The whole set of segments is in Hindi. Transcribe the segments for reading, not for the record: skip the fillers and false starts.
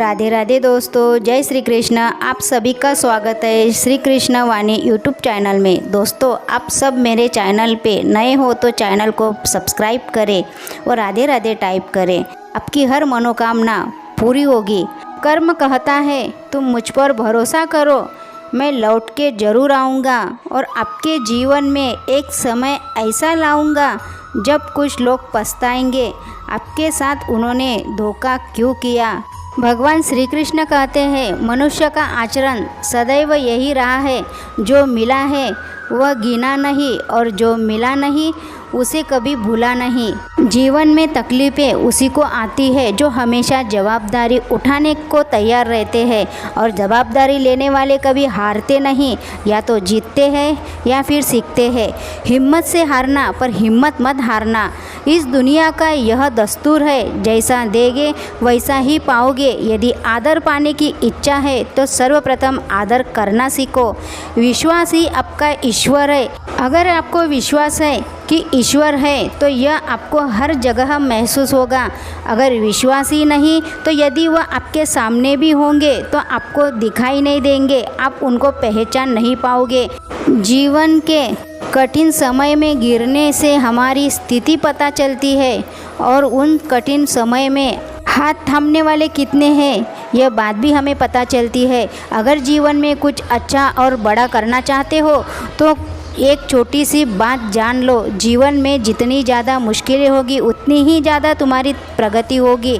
राधे राधे दोस्तों, जय श्री कृष्ण। आप सभी का स्वागत है श्री कृष्ण वाणी यूट्यूब चैनल में। दोस्तों, आप सब मेरे चैनल पे नए हो तो चैनल को सब्सक्राइब करें और राधे राधे टाइप करें। आपकी हर मनोकामना पूरी होगी। कर्म कहता है तुम मुझ पर भरोसा करो, मैं लौट के ज़रूर आऊँगा और आपके जीवन में एक समय ऐसा लाऊँगा जब कुछ लोग पछताएंगे आपके साथ उन्होंने धोखा क्यों किया। भगवान श्री कृष्ण कहते हैं, मनुष्य का आचरण सदैव यही रहा है, जो मिला है वह गिना नहीं और जो मिला नहीं उसे कभी भूला नहीं। जीवन में तकलीफ़ें उसी को आती है जो हमेशा जवाबदारी उठाने को तैयार रहते हैं, और जवाबदारी लेने वाले कभी हारते नहीं, या तो जीतते हैं या फिर सीखते हैं। हिम्मत से हारना पर हिम्मत मत हारना, इस दुनिया का यह दस्तूर है। जैसा देंगे वैसा ही पाओगे। यदि आदर पाने की इच्छा है तो सर्वप्रथम आदर करना सीखो। विश्वास ही आपका ईश्वर है। अगर आपको विश्वास है कि ईश्वर है तो यह आपको हर जगह महसूस होगा। अगर विश्वास ही नहीं तो यदि वह आपके सामने भी होंगे तो आपको दिखाई नहीं देंगे, आप उनको पहचान नहीं पाओगे। जीवन के कठिन समय में गिरने से हमारी स्थिति पता चलती है, और उन कठिन समय में हाथ थामने वाले कितने हैं यह बात भी हमें पता चलती है। अगर जीवन में कुछ अच्छा और बड़ा करना चाहते हो तो एक छोटी सी बात जान लो, जीवन में जितनी ज़्यादा मुश्किलें होगी उतनी ही ज़्यादा तुम्हारी प्रगति होगी।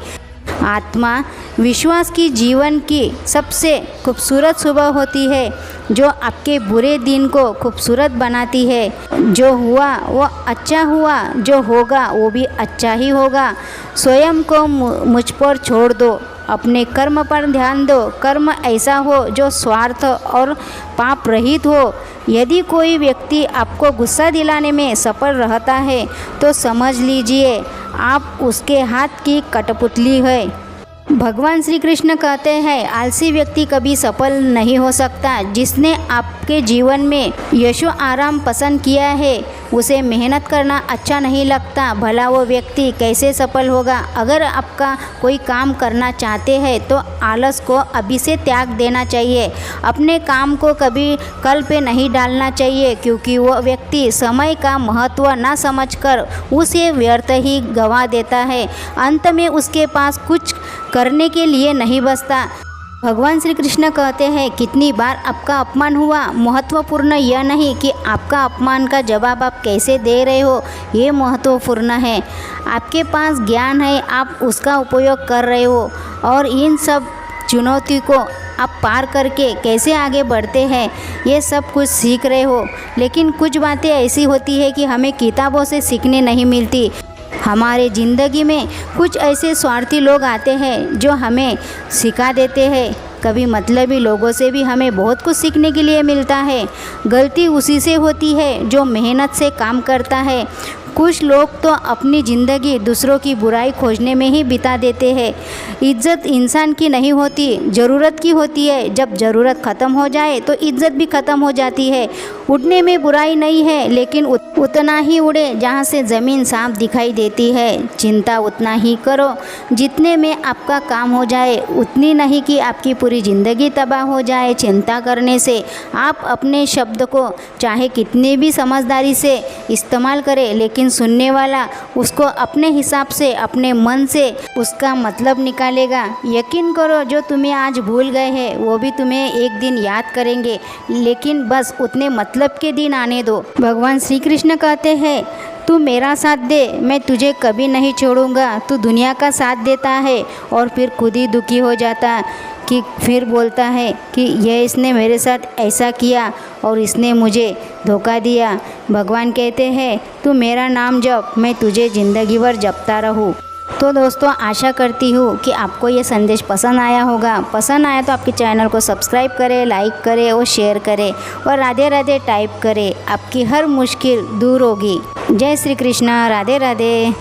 आत्मा विश्वास की जीवन की सबसे खूबसूरत सुबह होती है, जो आपके बुरे दिन को खूबसूरत बनाती है। जो हुआ वो अच्छा हुआ, जो होगा वो भी अच्छा ही होगा। स्वयं को मुझ पर छोड़ दो, अपने कर्म पर ध्यान दो। कर्म ऐसा हो जो स्वार्थ और पाप रहित हो। यदि कोई व्यक्ति आपको गुस्सा दिलाने में सफल रहता है तो समझ लीजिए आप उसके हाथ की कठपुतली है। भगवान श्री कृष्ण कहते हैं, आलसी व्यक्ति कभी सफल नहीं हो सकता। जिसने आपके जीवन में यशो आराम पसंद किया है उसे मेहनत करना अच्छा नहीं लगता। भला वो व्यक्ति कैसे सफल होगा। अगर आपका कोई काम करना चाहते हैं तो आलस को अभी से त्याग देना चाहिए। अपने काम को कभी कल पे नहीं डालना चाहिए, क्योंकि वो व्यक्ति समय का महत्व ना समझकर उसे व्यर्थ ही गंवा देता है। अंत में उसके पास कुछ करने के लिए नहीं बचता। भगवान श्री कृष्ण कहते हैं, कितनी बार आपका अपमान हुआ, महत्वपूर्ण यह नहीं कि आपका अपमान का जवाब आप कैसे दे रहे हो, ये महत्वपूर्ण है। आपके पास ज्ञान है, आप उसका उपयोग कर रहे हो, और इन सब चुनौती को आप पार करके कैसे आगे बढ़ते हैं ये सब कुछ सीख रहे हो। लेकिन कुछ बातें ऐसी होती है कि हमें किताबों से सीखने नहीं मिलती। हमारे ज़िंदगी में कुछ ऐसे स्वार्थी लोग आते हैं जो हमें सिखा देते हैं। कभी मतलबी लोगों से भी हमें बहुत कुछ सीखने के लिए मिलता है। गलती उसी से होती है जो मेहनत से काम करता है। कुछ लोग तो अपनी ज़िंदगी दूसरों की बुराई खोजने में ही बिता देते हैं। इज्जत इंसान की नहीं होती, ज़रूरत की होती है। जब ज़रूरत ख़त्म हो जाए तो इज्जत भी ख़त्म हो जाती है। उड़ने में बुराई नहीं है, लेकिन उतना ही उड़े जहाँ से ज़मीन साफ दिखाई देती है। चिंता उतना ही करो जितने में आपका काम हो जाए, उतनी नहीं कि आपकी पूरी ज़िंदगी तबाह हो जाए। चिंता करने से आप अपने शब्द को चाहे कितनी भी समझदारी से इस्तेमाल करें, लेकिन सुनने वाला उसको अपने हिसाब से, अपने मन से उसका मतलब निकालेगा। यकीन करो, जो तुम्हें आज भूल गए हैं वो भी तुम्हें एक दिन याद करेंगे, लेकिन बस उतने मतलब के दिन आने दो। भगवान श्री कृष्ण कहते हैं, तू मेरा साथ दे, मैं तुझे कभी नहीं छोड़ूंगा। तू दुनिया का साथ देता है और फिर खुद ही दुखी हो जाता कि फिर बोलता है कि यह इसने मेरे साथ ऐसा किया और इसने मुझे धोखा दिया। भगवान कहते हैं, तू मेरा नाम जप, मैं तुझे ज़िंदगी भर जपता रहूँ। तो दोस्तों, आशा करती हूँ कि आपको ये संदेश पसंद आया होगा। पसंद आया तो आपके चैनल को सब्सक्राइब करें, लाइक करें और शेयर करें, और राधे राधे टाइप करें। आपकी हर मुश्किल दूर होगी। जय श्री कृष्ण। राधे राधे।